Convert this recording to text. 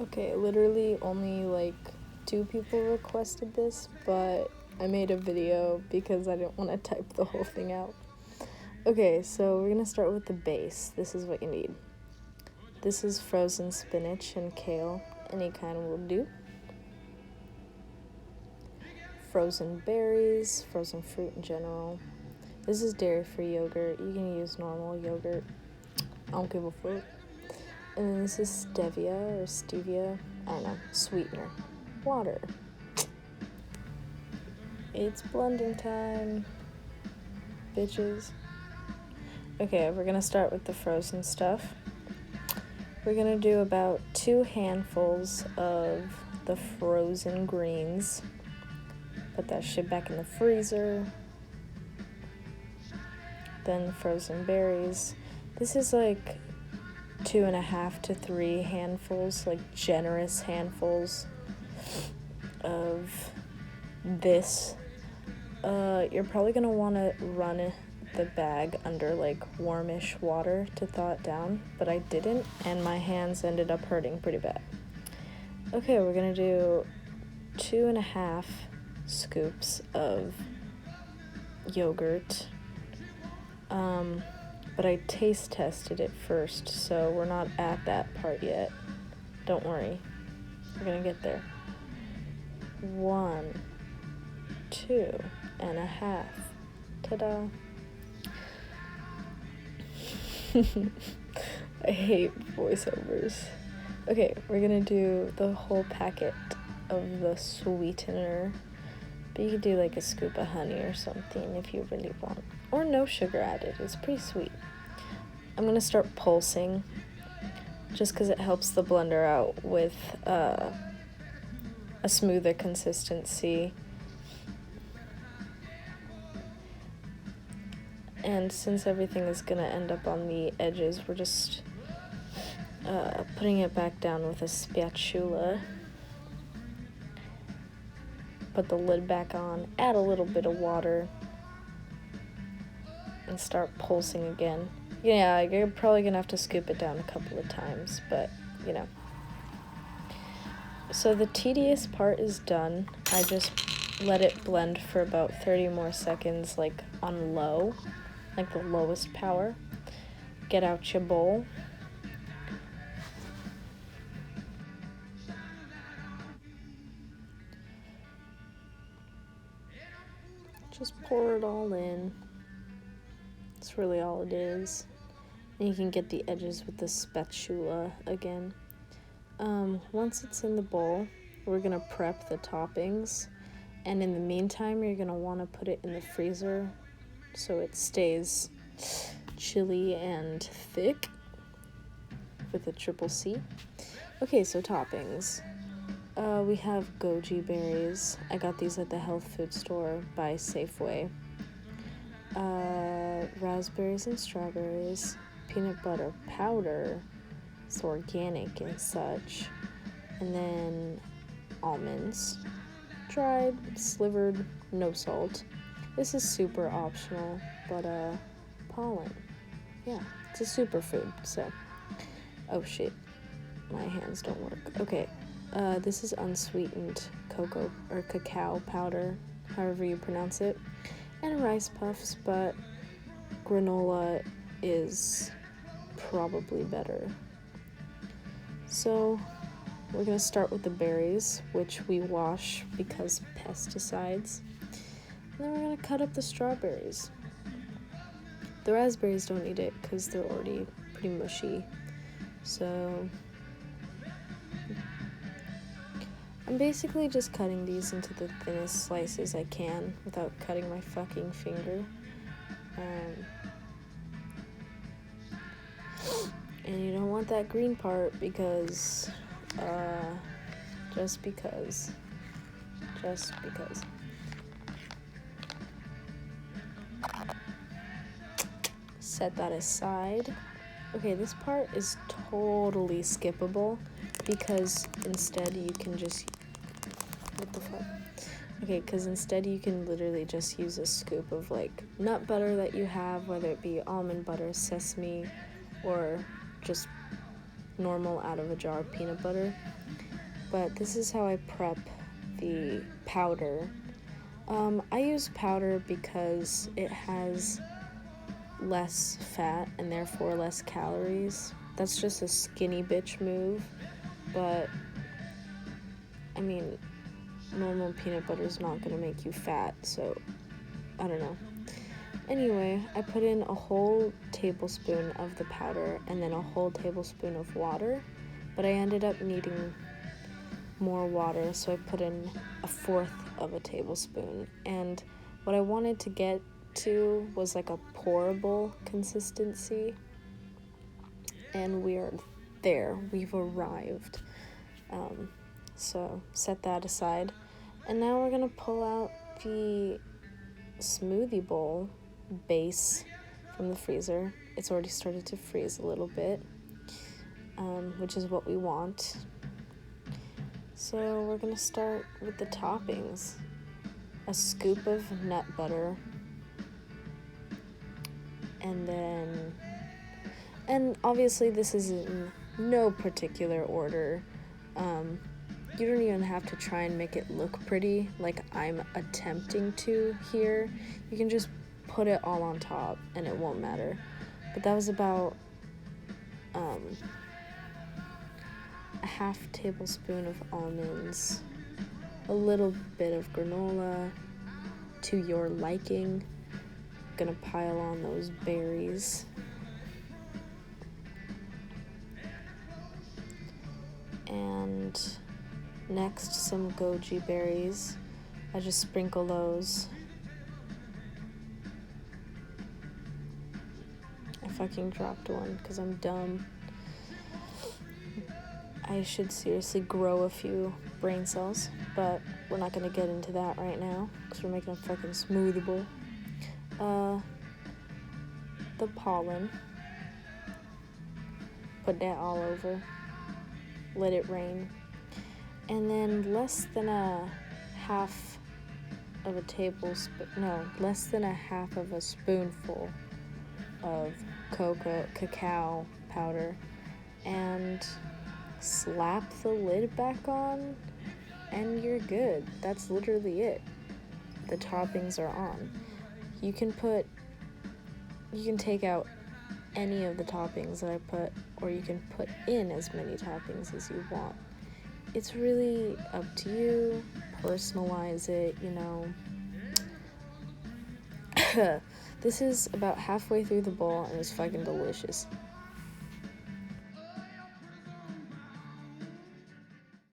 Okay, literally only like 2 people requested this, but I made a video because I didn't want to type the whole thing out. Okay, so we're gonna start with the base. This is what you need. This is frozen spinach and kale, any kind will do. Frozen berries, frozen fruit in general. This is dairy-free yogurt. You can use normal yogurt. I don't give a fuck. And then this is stevia, I don't know, sweetener. Water. It's blending time, bitches. Okay, we're gonna start with the frozen stuff. We're gonna do about 2 handfuls of the frozen greens. Put that shit back in the freezer. Then frozen berries. This is like 2.5 to 3 handfuls, like generous handfuls of this. You're probably gonna want to run the bag under like warmish water to thaw it down, but I didn't, and my hands ended up hurting pretty bad. Okay, we're gonna do 2.5 scoops of yogurt. But I taste tested it first, so we're not at that part yet. Don't worry, we're gonna get there. 1, 2.5. Ta-da. I hate voiceovers. Okay, we're gonna do the whole packet of the sweetener, but you could do like a scoop of honey or something if you really want, or no sugar added. It's pretty sweet. I'm gonna start pulsing just because it helps the blender out with a smoother consistency. And since everything is gonna end up on the edges, we're just putting it back down with a spatula. Put the lid back on, add a little bit of water, and start pulsing again. Yeah, you're probably gonna have to scoop it down a couple of times, but you know. So the tedious part is done. I just let it blend for about 30 more seconds, like on low, like the lowest power. Get out your bowl. Just pour it all in. That's really all it is. And you can get the edges with the spatula again. Once it's in the bowl, we're gonna prep the toppings. And in the meantime, you're gonna wanna put it in the freezer so it stays chilly and thick with a triple C. Okay, so toppings. We have goji berries. I got these at the health food store by Safeway. Raspberries and strawberries. Peanut butter powder. It's organic and such. And then almonds. Dried, slivered, no salt. This is super optional, but pollen. Yeah, it's a superfood, so. Oh shit, my hands don't work. Okay, this is unsweetened cocoa or cacao powder, however you pronounce it, and rice puffs, but granola is probably better. So we're gonna start with the berries, which we wash because pesticides. And then we're gonna cut up the strawberries. The raspberries don't need it because they're already pretty mushy. So I'm basically just cutting these into the thinnest slices I can without cutting my fucking finger. And you don't want that green part because, just because. Set that aside. Okay, this part is totally skippable because instead you can just, what the fuck? Okay, because instead you can literally just use a scoop of like nut butter that you have, whether it be almond butter, sesame, or just normal out of a jar peanut butter. But this is how I prep the powder. I use powder because it has less fat and therefore less calories. That's just a skinny bitch move, but I mean, normal peanut butter is not gonna make you fat, so I don't know. Anyway, I put in a whole tablespoon of the powder and then a whole tablespoon of water, but I ended up needing more water, so I put in a fourth of a tablespoon. And what I wanted to get to was like a pourable consistency, and we're there. We've arrived. So set that aside, and now we're gonna pull out the smoothie bowl base from the freezer. It's already started to freeze a little bit, which is what we want. So we're gonna start with the toppings. A scoop of nut butter, and obviously this is in no particular order. You don't even have to try and make it look pretty like I'm attempting to here. You can just put it all on top and it won't matter. But that was about a half tablespoon of almonds, a little bit of granola to your liking. Gonna pile on those berries. And next, some goji berries. I just sprinkle those. I fucking dropped one because I'm dumb. I should seriously grow a few brain cells, but we're not gonna get into that right now because we're making a fucking smoothie bowl. The pollen. Put that all over. Let it rain. And then less than a half of a spoonful of cacao powder, and slap the lid back on, and you're good. That's literally it. The toppings are on. You can take out any of the toppings that I put, or you can put in as many toppings as you want. It's really up to you. Personalize it, you know. This is about halfway through the bowl and it's fucking delicious.